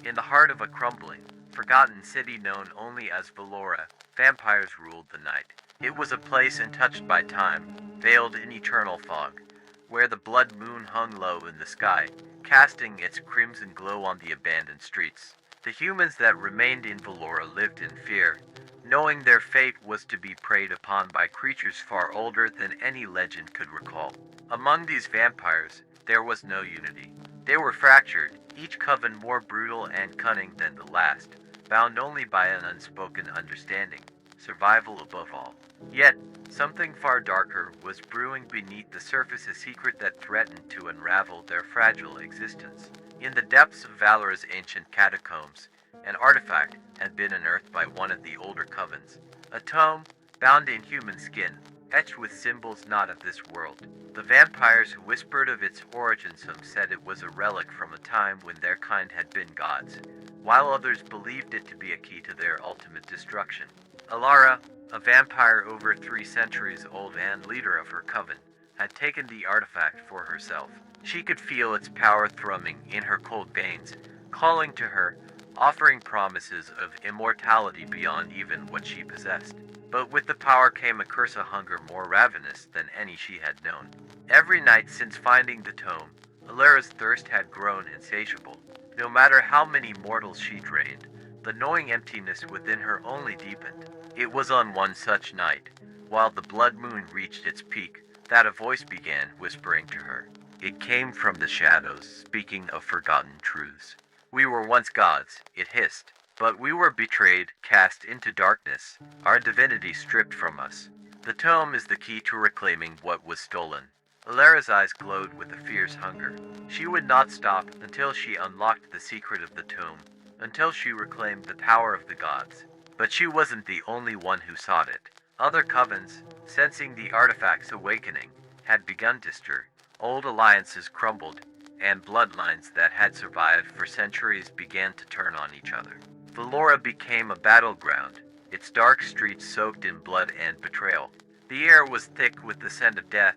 In the heart of a crumbling, forgotten city known only as Valora, vampires ruled the night. It was a place untouched by time, veiled in eternal fog, where the blood moon hung low in the sky, casting its crimson glow on the abandoned streets. The humans that remained in Valora lived in fear, knowing their fate was to be preyed upon by creatures far older than any legend could recall. Among these vampires, there was no unity. They were fractured, each coven more brutal and cunning than the last, bound only by an unspoken understanding, survival above all. Yet, something far darker was brewing beneath the surface, a secret that threatened to unravel their fragile existence. In the depths of Valora's ancient catacombs, an artifact had been unearthed by one of the older covens. A tome, bound in human skin, etched with symbols not of this world. The vampires who whispered of its origins, some said it was a relic from a time when their kind had been gods, while others believed it to be a key to their ultimate destruction. Alara, a vampire over 3 centuries old and leader of her coven, had taken the artifact for herself. She could feel its power thrumming in her cold veins, calling to her, offering promises of immortality beyond even what she possessed. But with the power came a curse, a hunger more ravenous than any she had known. Every night since finding the tome, Alara's thirst had grown insatiable. No matter how many mortals she drained, the gnawing emptiness within her only deepened. It was on one such night, while the blood moon reached its peak, that a voice began whispering to her. It came from the shadows, speaking of forgotten truths. "We were once gods," it hissed, "but we were betrayed, cast into darkness, our divinity stripped from us. The tome is the key to reclaiming what was stolen." Alara's eyes glowed with a fierce hunger. She would not stop until she unlocked the secret of the tome, until she reclaimed the power of the gods. But she wasn't the only one who sought it. Other covens, sensing the artifact's awakening, had begun to stir. Old alliances crumbled, and bloodlines that had survived for centuries began to turn on each other. Valora became a battleground, its dark streets soaked in blood and betrayal. The air was thick with the scent of death,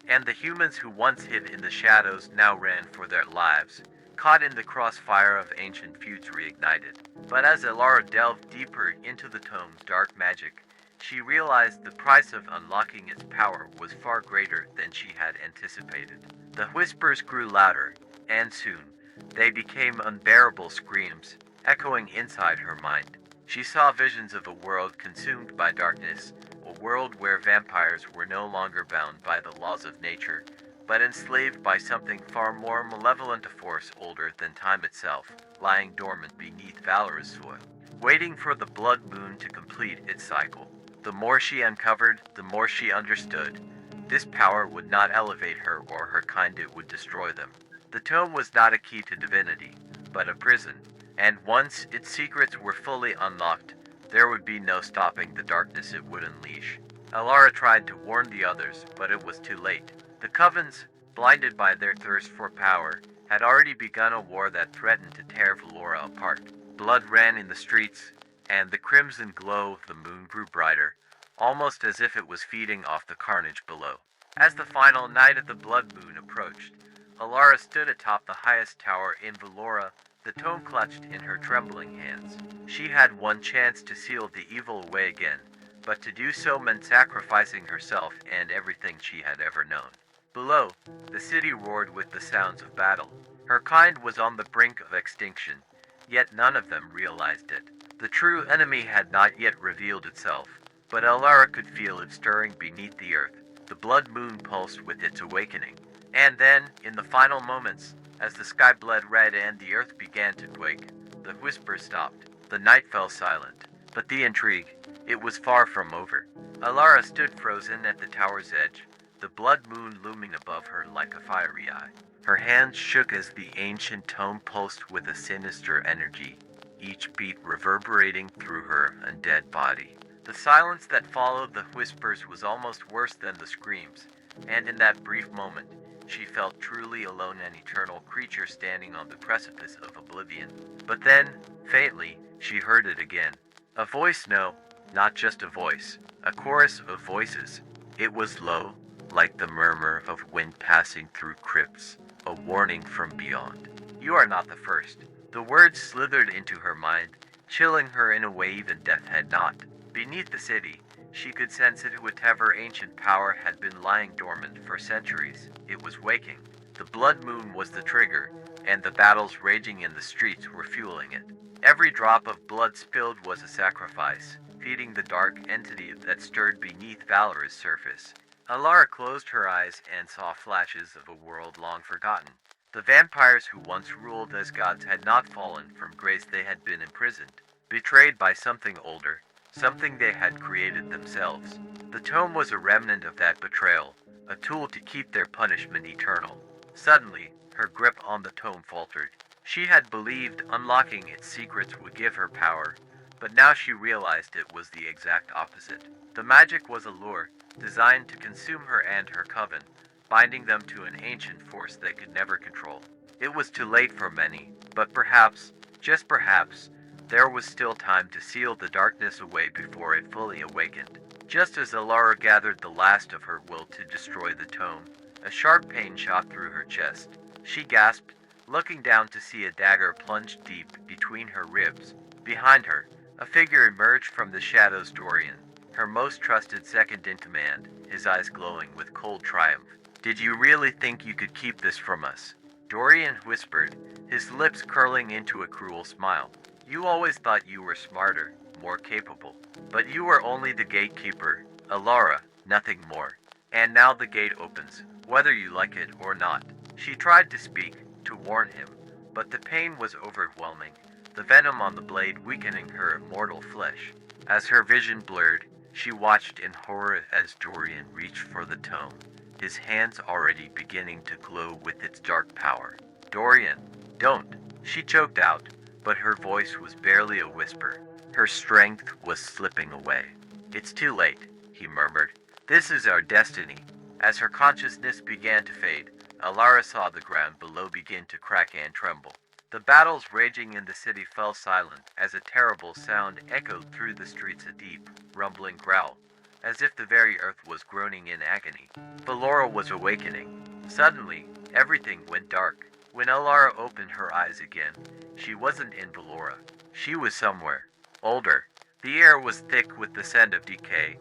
and the humans who once hid in the shadows now ran for their lives, caught in the crossfire of ancient feuds reignited. But as Alara delved deeper into the tome's dark magic, she realized the price of unlocking its power was far greater than she had anticipated. The whispers grew louder, and soon, they became unbearable screams, echoing inside her mind. She saw visions of a world consumed by darkness, a world where vampires were no longer bound by the laws of nature, but enslaved by something far more malevolent, a force older than time itself, lying dormant beneath Valora's soil, waiting for the blood moon to complete its cycle. The more she uncovered, the more she understood. This power would not elevate her or her kind, it would destroy them. The tome was not a key to divinity, but a prison, and once its secrets were fully unlocked, there would be no stopping the darkness it would unleash. Alara tried to warn the others, but it was too late. The covens, blinded by their thirst for power, had already begun a war that threatened to tear Valora apart. Blood ran in the streets, and the crimson glow of the moon grew brighter, almost as if it was feeding off the carnage below. As the final night of the blood moon approached, Alara stood atop the highest tower in Valora, the tome clutched in her trembling hands. She had one chance to seal the evil away again, but to do so meant sacrificing herself and everything she had ever known. Below, the city roared with the sounds of battle. Her kind was on the brink of extinction, yet none of them realized it. The true enemy had not yet revealed itself, but Alara could feel it stirring beneath the earth. The blood moon pulsed with its awakening. And then, in the final moments, as the sky bled red and the earth began to quake, the whispers stopped. The night fell silent. But the intrigue, it was far from over. Alara stood frozen at the tower's edge, the blood moon looming above her like a fiery eye. Her hands shook as the ancient tome pulsed with a sinister energy, each beat reverberating through her undead body. The silence that followed the whispers was almost worse than the screams, and in that brief moment, she felt truly alone, an eternal creature standing on the precipice of oblivion. But then, faintly, she heard it again. A voice, no, not just a voice, a chorus of voices. It was low, like the murmur of wind passing through crypts, a warning from beyond. "You are not the first. The words slithered into her mind, chilling her in a way even death had not. Beneath the city, she could sense it whatever ancient power had been lying dormant for centuries. It was waking. The blood moon was the trigger, and the battles raging in the streets were fueling it. Every drop of blood spilled was a sacrifice, feeding the dark entity that stirred beneath Valor's surface. Alara closed her eyes and saw flashes of a world long forgotten. The vampires who once ruled as gods had not fallen from grace, they had been imprisoned, betrayed by something older, something they had created themselves. The tome was a remnant of that betrayal, a tool to keep their punishment eternal. Suddenly, her grip on the tome faltered. She had believed unlocking its secrets would give her power, but now she realized it was the exact opposite. The magic was a lure, designed to consume her and her coven, binding them to an ancient force they could never control. It was too late for many, but perhaps, just perhaps, there was still time to seal the darkness away before it fully awakened. Just as Alara gathered the last of her will to destroy the tome, a sharp pain shot through her chest. She gasped, looking down to see a dagger plunged deep between her ribs. Behind her, a figure emerged from the shadows. Dorian, her most trusted second in command, his eyes glowing with cold triumph. "Did you really think you could keep this from us?" Dorian whispered, his lips curling into a cruel smile. "You always thought you were smarter, more capable. But you were only the gatekeeper, Alara, nothing more. And now the gate opens, whether you like it or not." She tried to speak, to warn him, but the pain was overwhelming, the venom on the blade weakening her immortal flesh. As her vision blurred, she watched in horror as Dorian reached for the tome, his hands already beginning to glow with its dark power. "Dorian, don't," she choked out, but her voice was barely a whisper. Her strength was slipping away. "It's too late," he murmured. "This is our destiny." As her consciousness began to fade, Alara saw the ground below begin to crack and tremble. The battles raging in the city fell silent as a terrible sound echoed through the streets, a deep, rumbling growl, as if the very earth was groaning in agony. Valora was awakening. Suddenly, everything went dark. When Alara opened her eyes again, she wasn't in Valora. She was somewhere older. The air was thick with the scent of decay,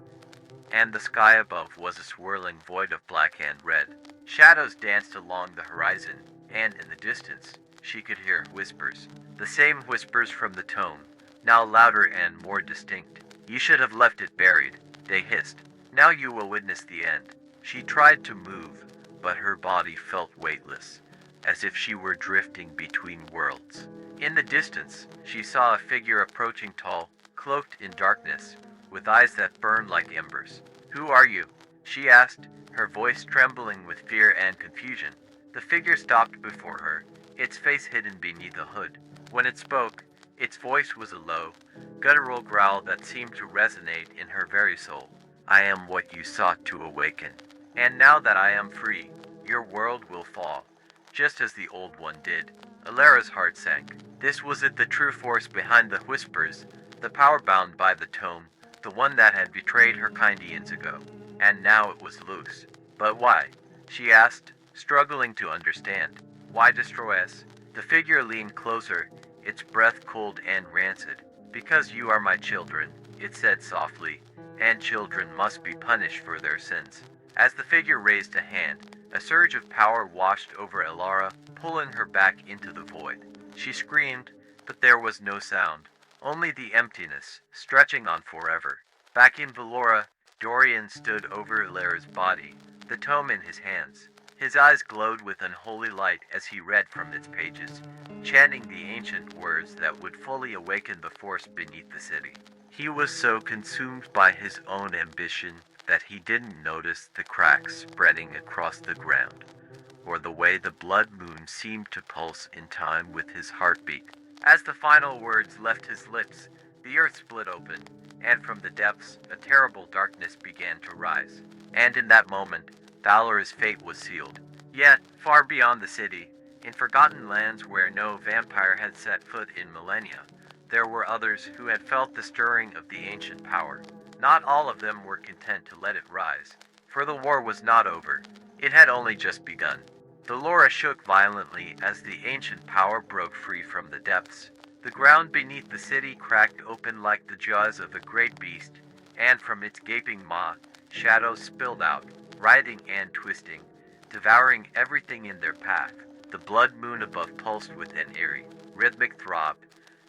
and the sky above was a swirling void of black and red. Shadows danced along the horizon, and in the distance, she could hear whispers. The same whispers from the tome, now louder and more distinct. "You should have left it buried," they hissed. "Now you will witness the end." She tried to move, but her body felt weightless, as if she were drifting between worlds. In the distance, she saw a figure approaching, tall, cloaked in darkness, with eyes that burned like embers. "Who are you?" she asked, her voice trembling with fear and confusion. The figure stopped before her, its face hidden beneath a hood. When it spoke, its voice was a low, guttural growl that seemed to resonate in her very soul. "I am what you sought to awaken. And now that I am free, your world will fall, just as the old one did." Alara's heart sank. This was it, the true force behind the whispers, the power bound by the tome, the one that had betrayed her kind eons ago. And now it was loose. "But why?" she asked, struggling to understand. "Why destroy us?" The figure leaned closer, its breath cold and rancid. "Because you are my children," it said softly, "and children must be punished for their sins." As the figure raised a hand, a surge of power washed over Alara, pulling her back into the void. She screamed, but there was no sound, only the emptiness, stretching on forever. Back in Valora, Dorian stood over Alara's body, the tome in his hands. His eyes glowed with unholy light as he read from its pages, chanting the ancient words that would fully awaken the force beneath the city. He was so consumed by his own ambition that he didn't notice the cracks spreading across the ground, or the way the blood moon seemed to pulse in time with his heartbeat. As the final words left his lips, the earth split open, and from the depths, a terrible darkness began to rise. And in that moment, Valor's fate was sealed. Yet, far beyond the city, in forgotten lands where no vampire had set foot in millennia, there were others who had felt the stirring of the ancient power. Not all of them were content to let it rise, for the war was not over. It had only just begun. Valora shook violently as the ancient power broke free from the depths. The ground beneath the city cracked open like the jaws of a great beast, and from its gaping maw, shadows spilled out, writhing and twisting, devouring everything in their path. The blood moon above pulsed with an eerie, rhythmic throb,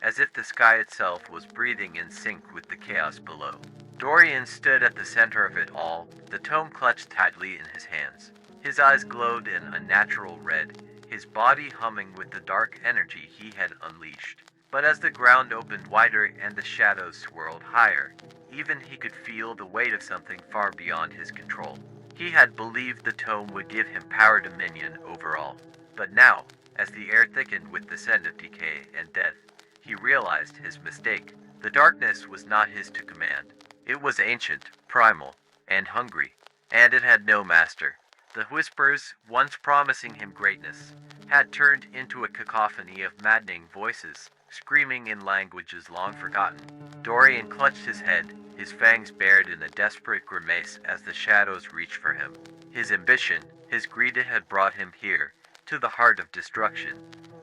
as if the sky itself was breathing in sync with the chaos below. Dorian stood at the center of it all, the tome clutched tightly in his hands. His eyes glowed an unnatural red, his body humming with the dark energy he had unleashed. But as the ground opened wider and the shadows swirled higher, even he could feel the weight of something far beyond his control. He had believed the tome would give him power dominion over all. But now, as the air thickened with the scent of decay and death, he realized his mistake. The darkness was not his to command. It was ancient, primal, and hungry, and it had no master. The whispers, once promising him greatness, had turned into a cacophony of maddening voices, screaming in languages long forgotten. Dorian clutched his head, his fangs bared in a desperate grimace as the shadows reached for him. His ambition, his greed had brought him here, to the heart of destruction,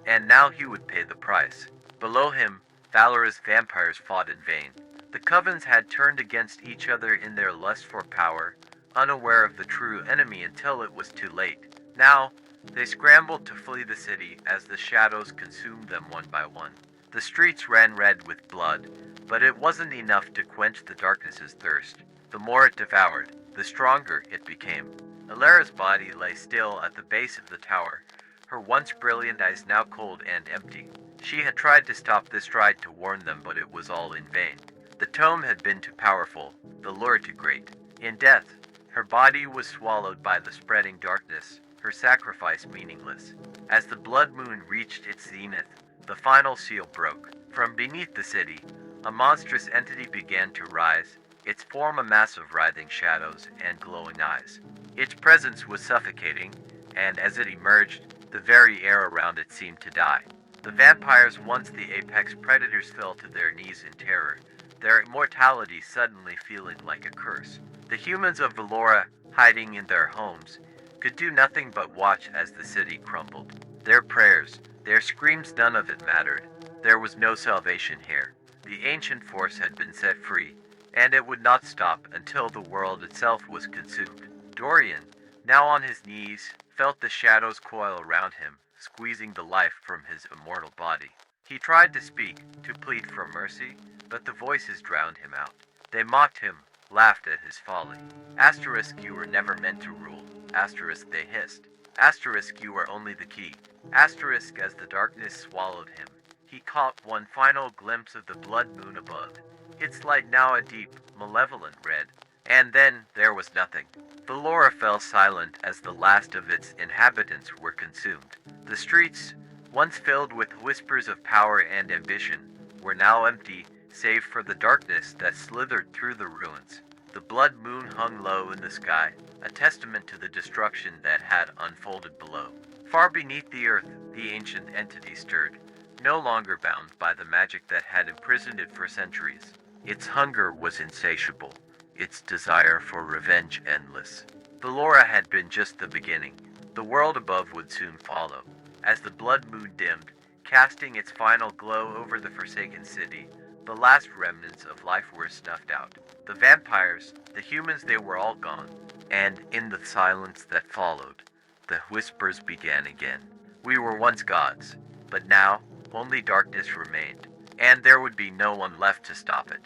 and now he would pay the price. Below him, valorous vampires fought in vain. The covens had turned against each other in their lust for power, unaware of the true enemy until it was too late. Now, they scrambled to flee the city as the shadows consumed them one by one. The streets ran red with blood, but it wasn't enough to quench the darkness's thirst. The more it devoured, the stronger it became. Alara's body lay still at the base of the tower, her once brilliant eyes now cold and empty. She had tried to stop this stride to warn them, but it was all in vain. The tome had been too powerful, the lure too great. In death, her body was swallowed by the spreading darkness, her sacrifice meaningless. As the blood moon reached its zenith, the final seal broke. From beneath the city, a monstrous entity began to rise, its form a mass of writhing shadows and glowing eyes. Its presence was suffocating, and as it emerged, the very air around it seemed to die. The vampires, once the apex predators, fell to their knees in terror, their immortality suddenly feeling like a curse. The humans of Valora, hiding in their homes, could do nothing but watch as the city crumbled. Their prayers, their screams, none of it mattered. There was no salvation here. The ancient force had been set free, and it would not stop until the world itself was consumed. Dorian, now on his knees, felt the shadows coil around him, squeezing the life from his immortal body. He tried to speak, to plead for mercy, but the voices drowned him out. They mocked him, laughed at his folly. Asterisk, you were never meant to rule. Asterisk, they hissed. Asterisk, you were only the key. Asterisk, as the darkness swallowed him, he caught one final glimpse of the blood moon above, its light now a deep, malevolent red. And then there was nothing. Valora fell silent as the last of its inhabitants were consumed. The streets, once filled with whispers of power and ambition, were now empty, save for the darkness that slithered through the ruins. The blood moon hung low in the sky, a testament to the destruction that had unfolded below. Far beneath the earth, the ancient entity stirred, no longer bound by the magic that had imprisoned it for centuries. Its hunger was insatiable, its desire for revenge endless. Valora had been just the beginning. The world above would soon follow. As the blood moon dimmed, casting its final glow over the forsaken city, the last remnants of life were snuffed out. The vampires, the humans, they were all gone. And in the silence that followed, the whispers began again. We were once gods, but now only darkness remained, and there would be no one left to stop it.